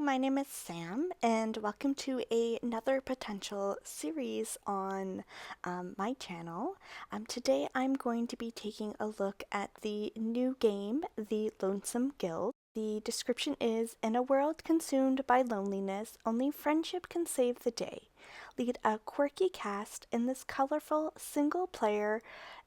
my name is Sam, and welcome to another potential series on my channel. Today I'm going to be taking a look at the new game, the Lonesome Guild. The description is, in a world consumed by loneliness, only friendship can save the day. Lead a quirky cast in this colorful, single-player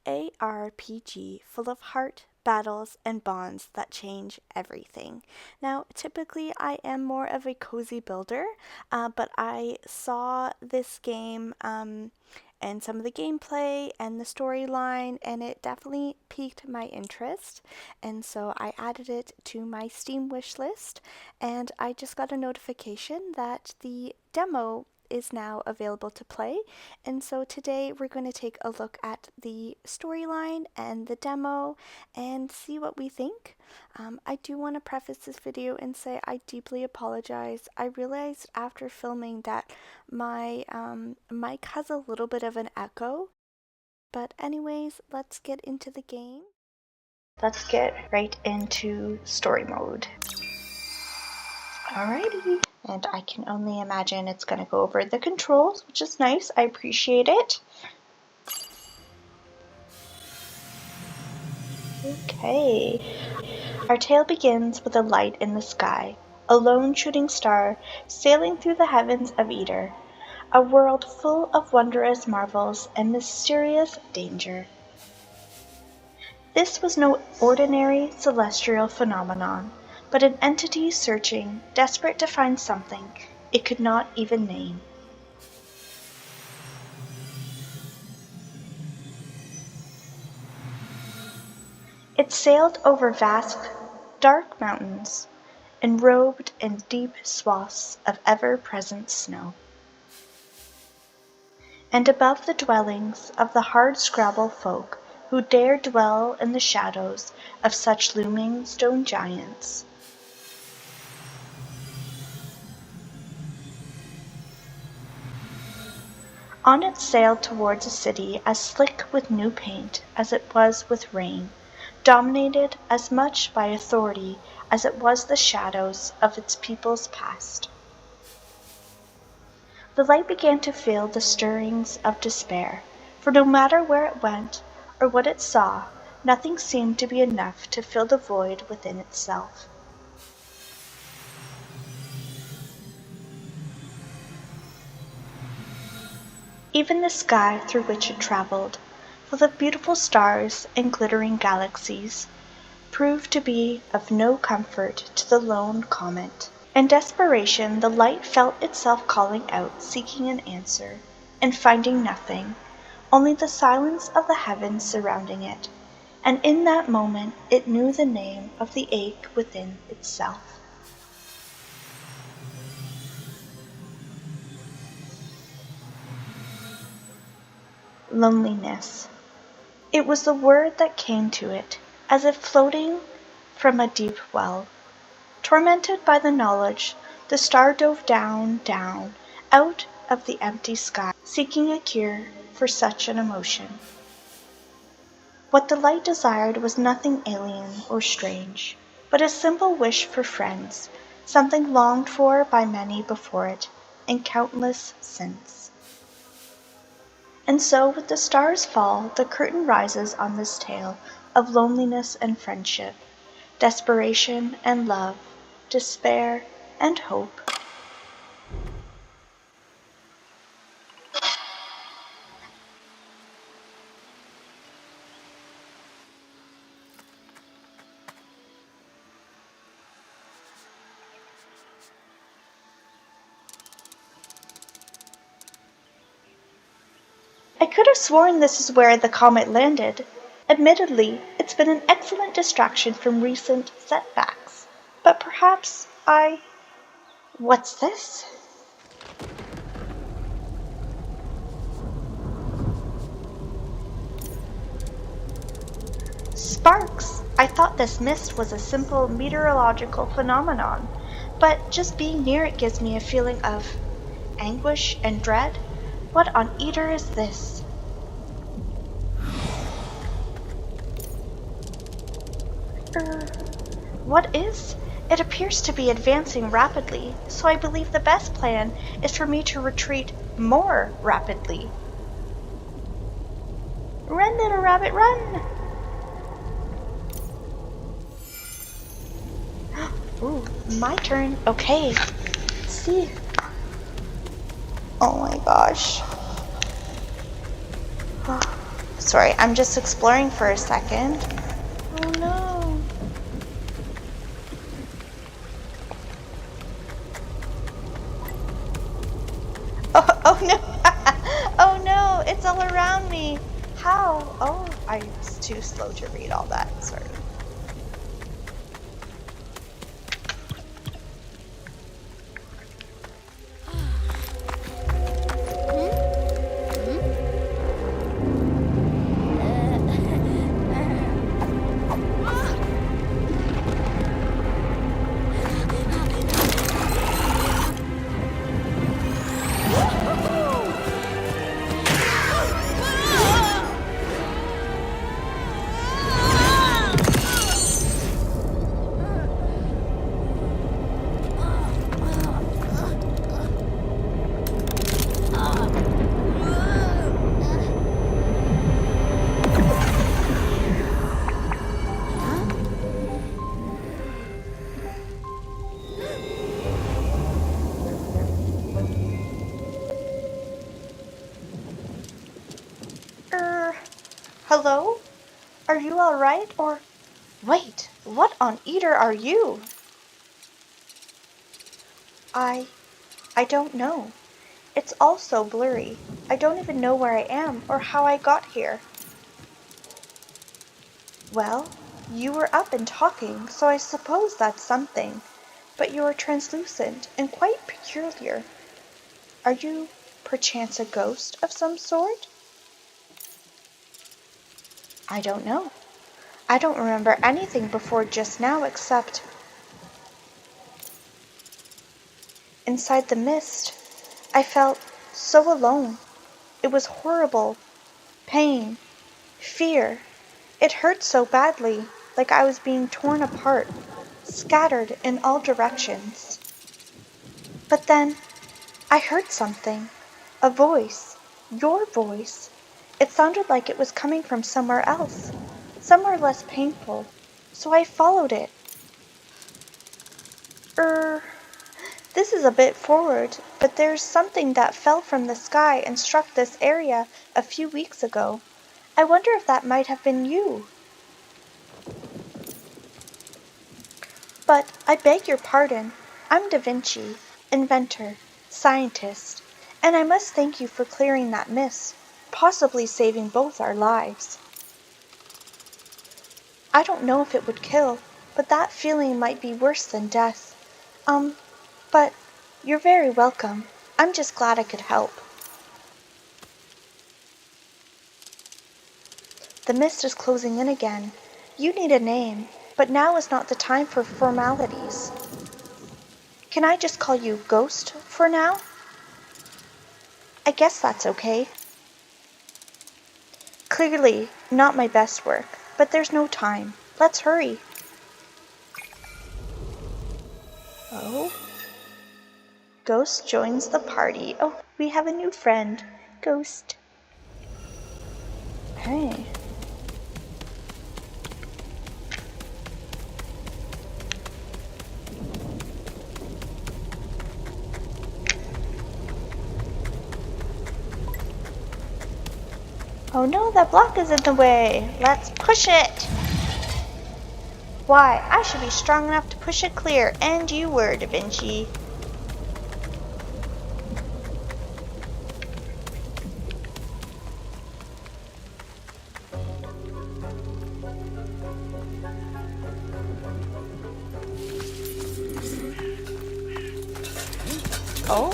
ARPG full of heart, battles, and bonds that change everything. Now, typically I am more of a cozy builder, but I saw this game and some of the gameplay and the storyline, and it definitely piqued my interest, and so I added it to my Steam wish list, and I just got a notification that the demo is now available to play, and so today we're going to take a look at the storyline and the demo and see what we think. I do want to preface this video and say I deeply apologize. I realized after filming that my mic has a little bit of an echo, but anyways, let's get into the game. Let's get right into story mode. Alrighty. And I can only imagine it's going to go over the controls, which is nice. I appreciate it. Okay. Our tale begins with a light in the sky, a lone shooting star sailing through the heavens of Eder, a world full of wondrous marvels and mysterious danger. This was no ordinary celestial phenomenon, but an entity searching, desperate to find something it could not even name. It sailed over vast, dark mountains, enrobed in deep swaths of ever-present snow. And above the dwellings of the hard-scrabble folk who dare dwell in the shadows of such looming stone giants, on it sailed towards a city as slick with new paint as it was with rain, dominated as much by authority as it was the shadows of its people's past. The light began to feel the stirrings of despair, for no matter where it went or what it saw, nothing seemed to be enough to fill the void within itself. Even the sky through which it traveled, full of beautiful stars and glittering galaxies, proved to be of no comfort to the lone comet. In desperation, the light felt itself calling out, seeking an answer, and finding nothing, only the silence of the heavens surrounding it, and in that moment it knew the name of the ache within itself. Loneliness. It was the word that came to it, as if floating from a deep well. Tormented by the knowledge, the star dove down, down, out of the empty sky, seeking a cure for such an emotion. What the light desired was nothing alien or strange, but a simple wish for friends, something longed for by many before it, and countless since. And so with the star's fall, the curtain rises on this tale of loneliness and friendship, desperation and love, despair and hope. I could have sworn this is where the comet landed. Admittedly, it's been an excellent distraction from recent setbacks, but perhaps What's this? Sparks! I thought this mist was a simple meteorological phenomenon, but just being near it gives me a feeling of anguish and dread. What on Eder is this? What is It appears to be advancing rapidly, so I believe the best plan is for me to retreat more rapidly. Run, little rabbit, run! Ooh, my turn. Okay. Let's see. Oh my gosh. Sorry, I'm just exploring for a second. Oh no. Oh no. Oh no, it's all around me. How? Oh, I was too slow to read all that. Sorry. Hello? Are you alright? Or wait, what on eater are you? I don't know. It's all so blurry. I don't even know where I am or how I got here. Well, you were up and talking, so I suppose that's something. But you are translucent and quite peculiar. Are you perchance a ghost of some sort? I don't know. I don't remember anything before just now except inside the mist. I felt so alone. It was horrible. Pain. Fear. It hurt so badly, like I was being torn apart, scattered in all directions. But then I heard something. A voice. Your voice. It sounded like it was coming from somewhere else, somewhere less painful. So I followed it. This is a bit forward, but there's something that fell from the sky and struck this area a few weeks ago. I wonder if that might have been you. But I beg your pardon. I'm Da Vinci, inventor, scientist, and I must thank you for clearing that mist, possibly saving both our lives. I don't know if it would kill, but that feeling might be worse than death. But you're very welcome. I'm just glad I could help. The mist is closing in again. You need a name, but now is not the time for formalities. Can I just call you Ghost for now? I guess that's okay. Clearly, not my best work, but there's no time. Let's hurry. Oh? Ghost joins the party. Oh, we have a new friend. Ghost. Hey. Oh no, that block is in the way. Let's push it. Why, I should be strong enough to push it clear, and you were, Da Vinci. Oh?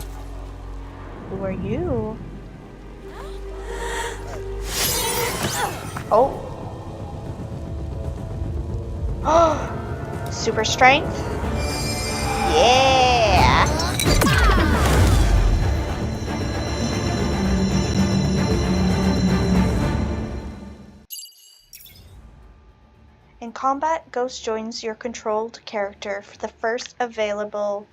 Who are you? Oh. Oh. Super strength? Yeah! In combat, Ghost joins your controlled character for the first available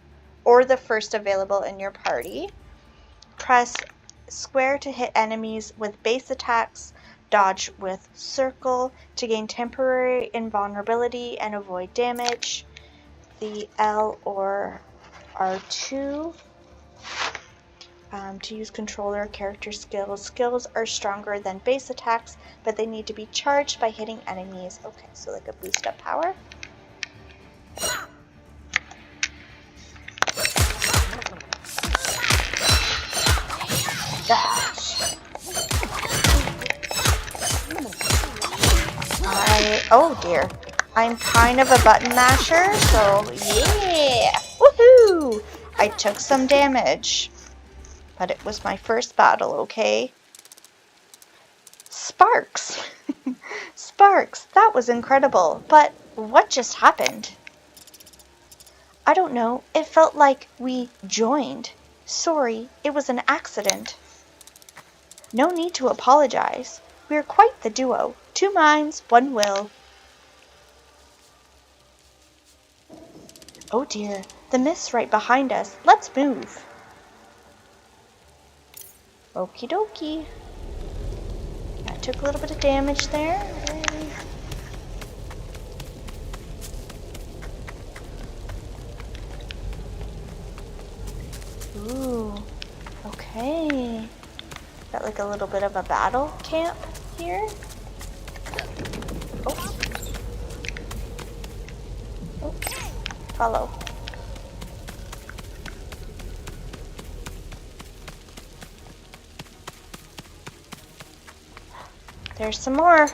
in your party. Press square to hit enemies with base attacks. Dodge with circle to gain temporary invulnerability and avoid damage. The L or R2 to use controller character skills. Skills are stronger than base attacks, but they need to be charged by hitting enemies. Okay, so like a boost up power. Oh dear. I'm kind of a button masher, so yeah! Woohoo! I took some damage. But it was my first battle, okay? Sparks! Sparks! That was incredible. But what just happened? I don't know. It felt like we joined. Sorry, it was an accident. No need to apologize. We're quite the duo. 2 minds, 1 will. Oh dear, the mist's right behind us. Let's move. Okie dokie. I took a little bit of damage there. Ooh, okay. Got like a little bit of a battle camp here. Oh. Oh. Follow. There's some more.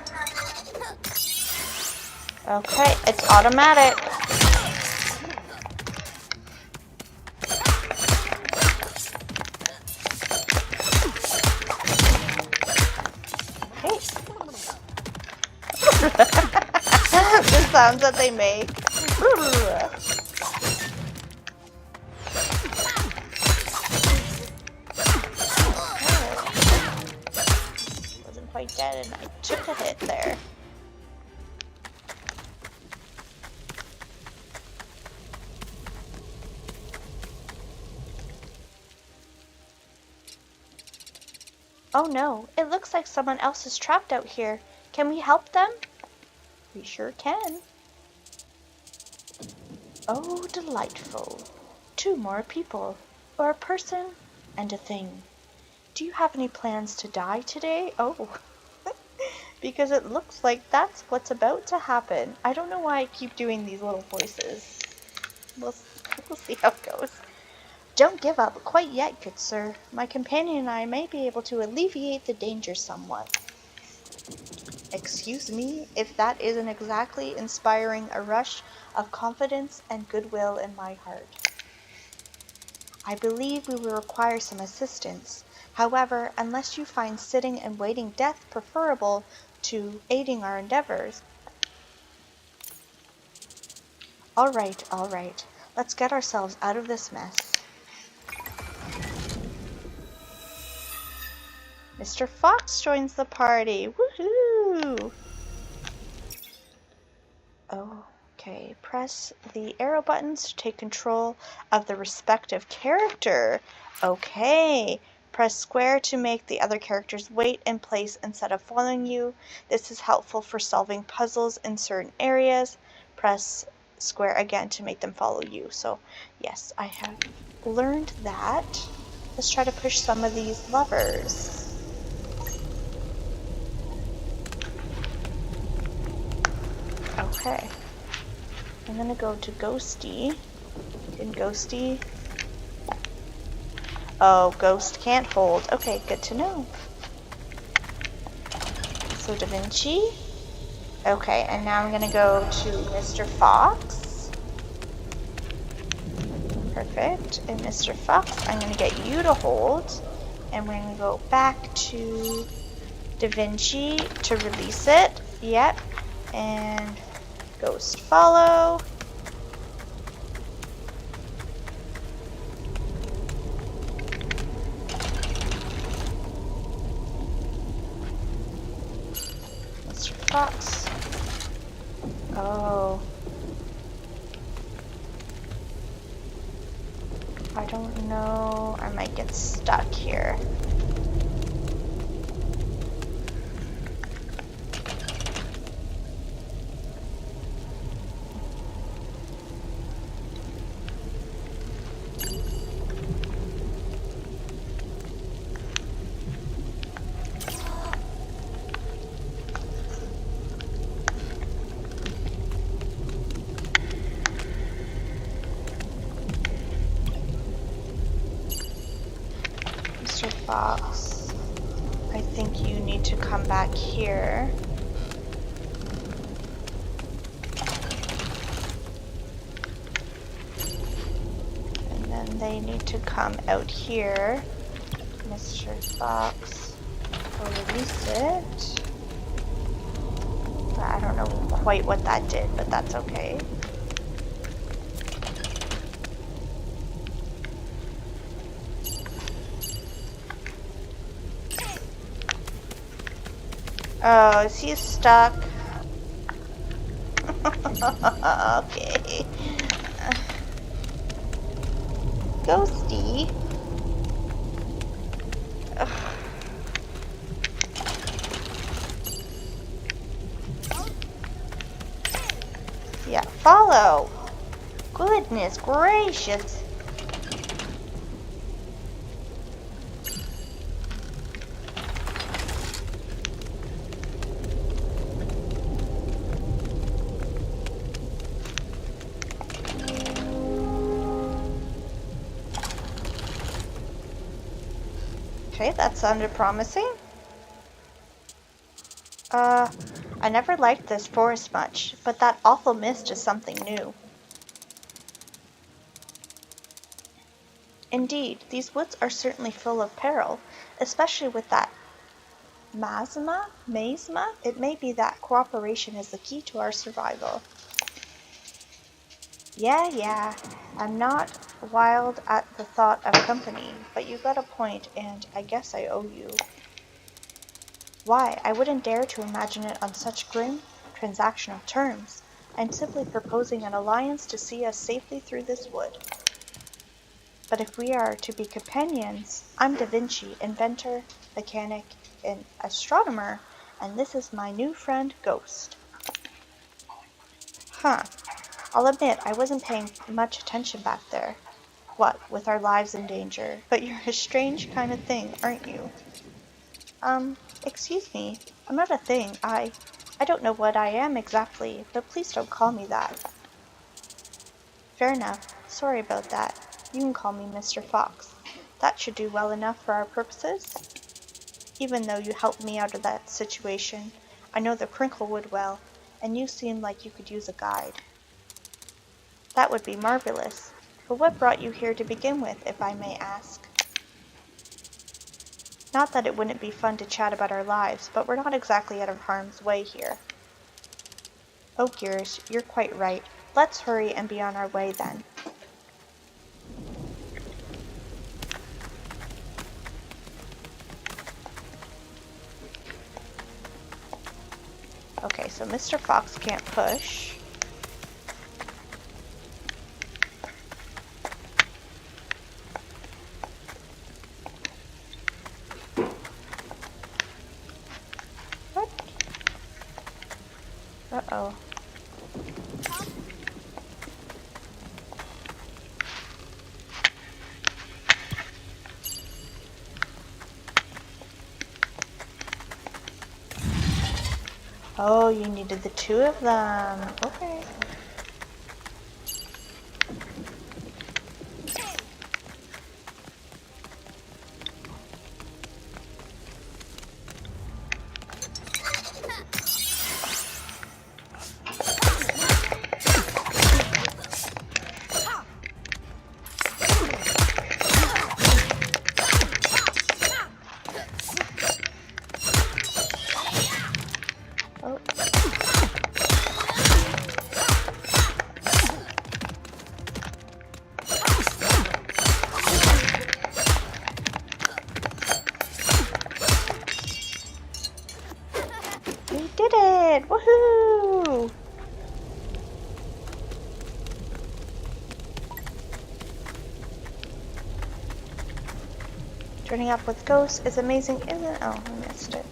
Okay, it's automatic. Okay. The sounds that they make. Wasn't quite dead and I took a hit there. Oh no, it looks like someone else is trapped out here. Can we help them? We sure can. Oh, delightful. 2 more people, or a person and a thing. Do you have any plans to die today? Oh, because it looks like that's what's about to happen. I don't know why I keep doing these little voices. We'll see how it goes. Don't give up quite yet, good sir. My companion and I may be able to alleviate the danger somewhat. Excuse me, if that isn't exactly inspiring a rush of confidence and goodwill in my heart. I believe we will require some assistance. However, unless you find sitting and waiting death preferable to aiding our endeavors. All right. Let's get ourselves out of this mess. Mr. Fox joins the party. Woohoo! Okay, press the arrow buttons to take control of the respective character. Okay, press square to make the other characters wait in place instead of following you. This is helpful for solving puzzles in certain areas. Press square again to make them follow you. So, yes, I have learned that. Let's try to push some of these levers. Okay. I'm gonna go to Ghosty. Can Ghosty? Oh, Ghost can't hold. Okay, good to know. So Da Vinci. Okay, and now I'm gonna go to Mr. Fox. Perfect. And Mr. Fox, I'm gonna get you to hold. And we're gonna go back to Da Vinci to release it. Yep. And Ghost follow. Mr. Fox. Oh. I don't know. I might get stuck here. Mr. Fox, I think you need to come back here. And then they need to come out here. Mr. Fox will release it. I don't know quite what that did, but that's okay. Oh, is he stuck? Okay. Ghosty. Ugh. Yeah, follow. Goodness gracious. Okay, that sounded promising. I never liked this forest much, but that awful mist is something new. Indeed, these woods are certainly full of peril, especially with that Mazma? It may be that cooperation is the key to our survival. Yeah, I'm not wild at the thought of company, but you got a point, and I guess I owe you. Why, I wouldn't dare to imagine it on such grim, transactional terms. I'm simply proposing an alliance to see us safely through this wood. But if we are to be companions, I'm Da Vinci, inventor, mechanic, and astronomer, and this is my new friend, Ghost. Huh. I'll admit, I wasn't paying much attention back there. What, with our lives in danger? But you're a strange kind of thing, aren't you? Excuse me. I'm not a thing. I don't know what I am exactly, but please don't call me that. Fair enough. Sorry about that. You can call me Mr. Fox. That should do well enough for our purposes. Even though you helped me out of that situation, I know the Crinklewood well, and you seem like you could use a guide. That would be marvelous. But what brought you here to begin with, if I may ask? Not that it wouldn't be fun to chat about our lives, but we're not exactly out of harm's way here. Oh, Gears, you're quite right. Let's hurry and be on our way then. Okay, so Mr. Fox can't push. What? Uh-oh. Oh, you needed the two of them. Okay. Joining up with ghosts is amazing, isn't it? Oh, I missed it.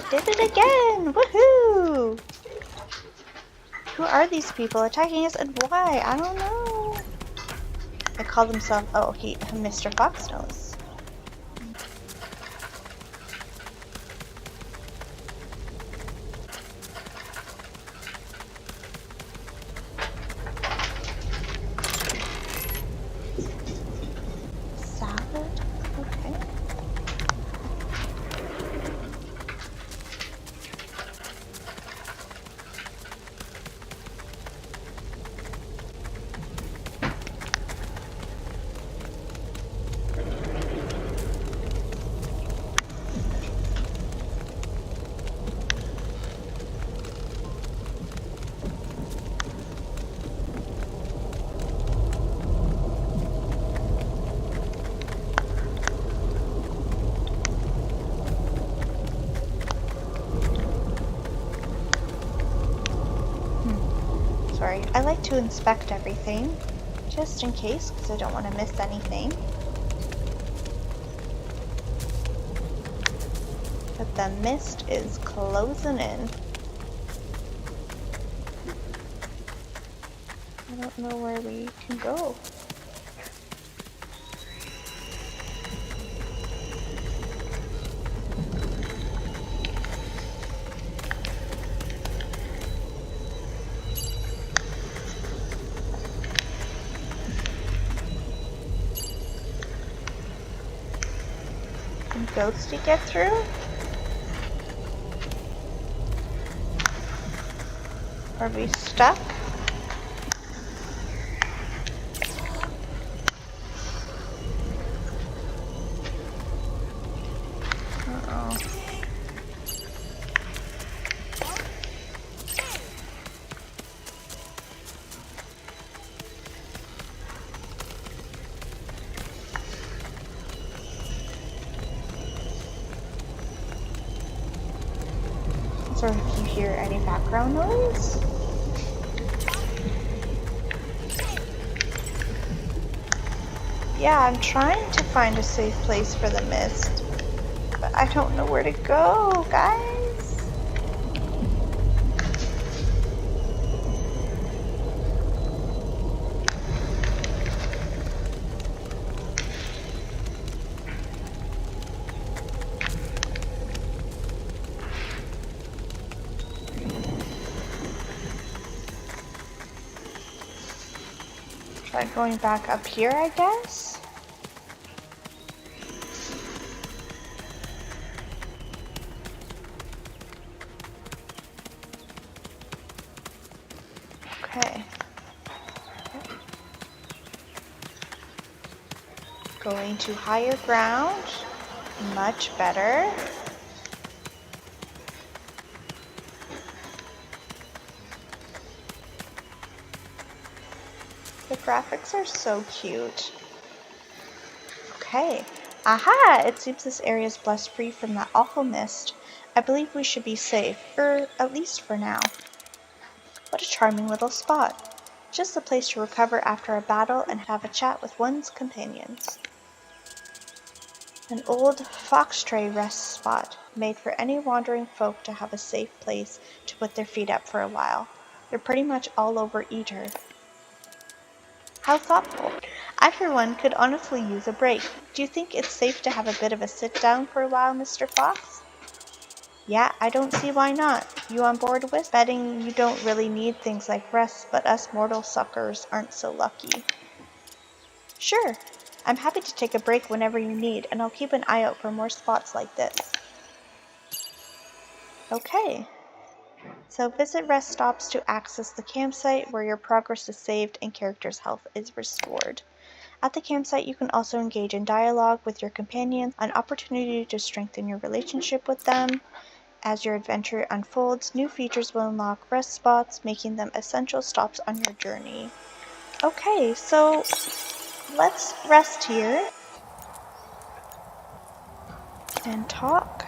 Did it again! Woohoo! Who are these people attacking us and why? I don't know. They call themselves. Oh, Mr. Fox knows. Salad? Okay. Sorry, I like to inspect everything, just in case, because I don't want to miss anything. But the mist is closing in. I don't know where we can go. Can Ghosty get through? Are we stuck? Uh-oh. Sorry if you hear any background noise. Yeah, I'm trying to find a safe place for the mist, but I don't know where to go, guys. Try going back up here, I guess. Okay. Going to higher ground. Much better. The graphics are so cute. Okay. Aha! It seems this area is blessed free from that awful mist. I believe we should be safe, at least for now. What a charming little spot. Just the place to recover after a battle and have a chat with one's companions. An old foxtray rest spot, made for any wandering folk to have a safe place to put their feet up for a while. They're pretty much all over Eater. How thoughtful. I, for one, could honestly use a break. Do you think it's safe to have a bit of a sit-down for a while, Mr. Fox? Yeah, I don't see why not. You on board, Wisp? Betting you don't really need things like rest, but us mortal suckers aren't so lucky. Sure. I'm happy to take a break whenever you need, and I'll keep an eye out for more spots like this. Okay. So visit rest stops to access the campsite where your progress is saved and character's health is restored. At the campsite, you can also engage in dialogue with your companions, an opportunity to strengthen your relationship with them. As your adventure unfolds, new features will unlock rest spots, making them essential stops on your journey. Okay, so let's rest here and talk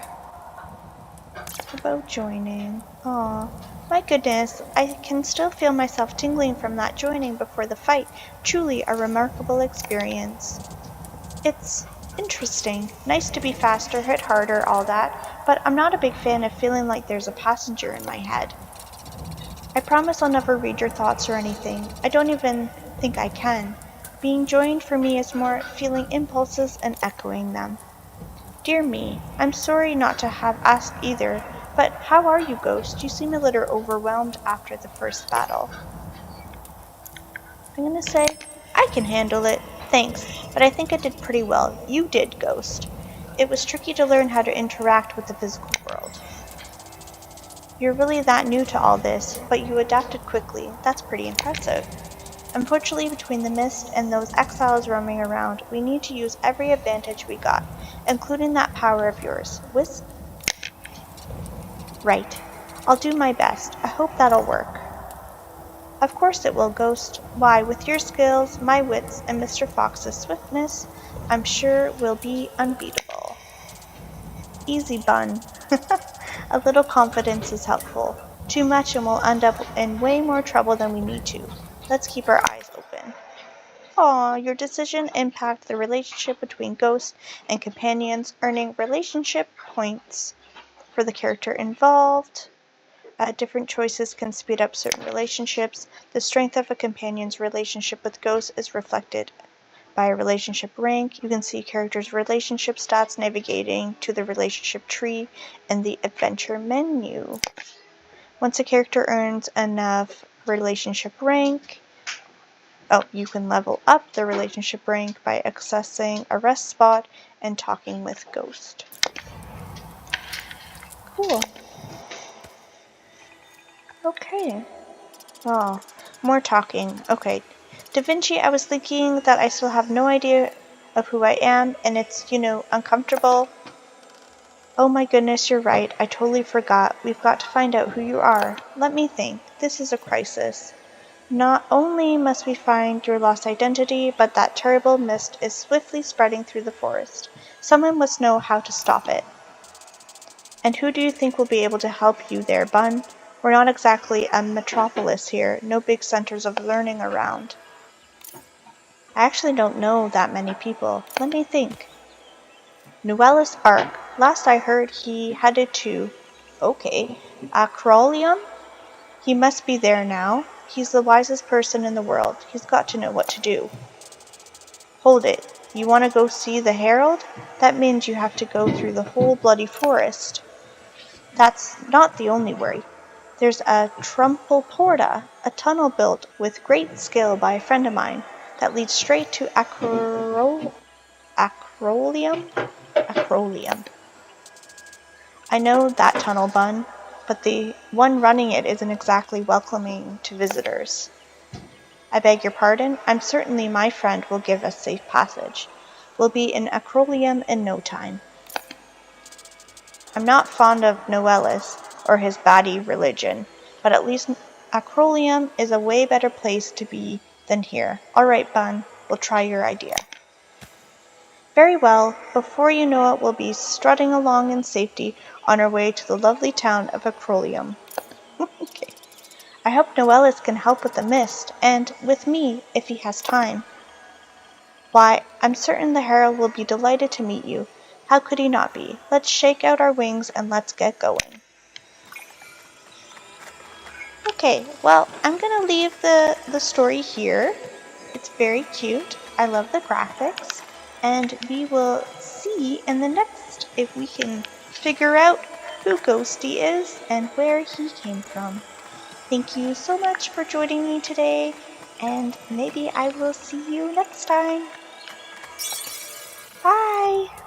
about joining. Aw, my goodness, I can still feel myself tingling from that joining before the fight. Truly a remarkable experience. It's interesting. Nice to be faster, hit harder, all that, but I'm not a big fan of feeling like there's a passenger in my head. I promise I'll never read your thoughts or anything. I don't even think I can. Being joined for me is more feeling impulses and echoing them. Dear me, I'm sorry not to have asked either, but how are you, Ghost? You seem a little overwhelmed after the first battle. I'm gonna say, I can handle it, thanks, but I think I did pretty well. You did, Ghost. It was tricky to learn how to interact with the physical world. You're really that new to all this, but you adapted quickly. That's pretty impressive. Unfortunately, between the mist and those exiles roaming around, we need to use every advantage we got, including that power of yours. Wisp? Right. I'll do my best. I hope that'll work. Of course it will, Ghost. Why, with your skills, my wits, and Mr. Fox's swiftness, I'm sure we'll be unbeatable. Easy, Bun. A little confidence is helpful. Too much and we'll end up in way more trouble than we need to. Let's keep our eyes open. Aw, your decision impacted the relationship between Ghost and companions, earning relationship points for the character involved. Different choices can speed up certain relationships. The strength of a companion's relationship with Ghost is reflected by a relationship rank. You can see characters' relationship stats navigating to the relationship tree in the adventure menu. Once a character earns enough relationship rank, you can level up the relationship rank by accessing a rest spot and talking with Ghost. Cool. Okay. Oh, more talking. Okay. Da Vinci, I was thinking that I still have no idea of who I am, and it's, uncomfortable. Oh my goodness, you're right. I totally forgot. We've got to find out who you are. Let me think. This is a crisis. Not only must we find your lost identity, but that terrible mist is swiftly spreading through the forest. Someone must know how to stop it. And who do you think will be able to help you there, Bun? We're not exactly a metropolis here, no big centers of learning around. I actually don't know that many people. Let me think. Nuellis Ark. Last I heard he headed to... Okay. Acrolium? He must be there now. He's the wisest person in the world. He's got to know what to do. Hold it. You want to go see the Herald? That means you have to go through the whole bloody forest. That's not the only worry. There's a Trumple Porta, a tunnel built with great skill by a friend of mine, that leads straight to Acrolium? Acrolium. I know that tunnel, Bun, but the one running it isn't exactly welcoming to visitors. I beg your pardon? I'm certain my friend will give us safe passage. We'll be in Acrolium in no time. I'm not fond of Noelis or his baddie religion, but at least Acrolium is a way better place to be than here. All right, Bun, we'll try your idea. Very well. Before you know it, we'll be strutting along in safety on our way to the lovely town of Acrolium. Okay. I hope Noelis can help with the mist, and with me, if he has time. Why, I'm certain the Herald will be delighted to meet you. How could he not be? Let's shake out our wings and let's get going. Okay, well, I'm going to leave the story here. It's very cute. I love the graphics. And we will see in the next if we can figure out who Ghosty is and where he came from. Thank you so much for joining me today, and maybe I will see you next time. Bye!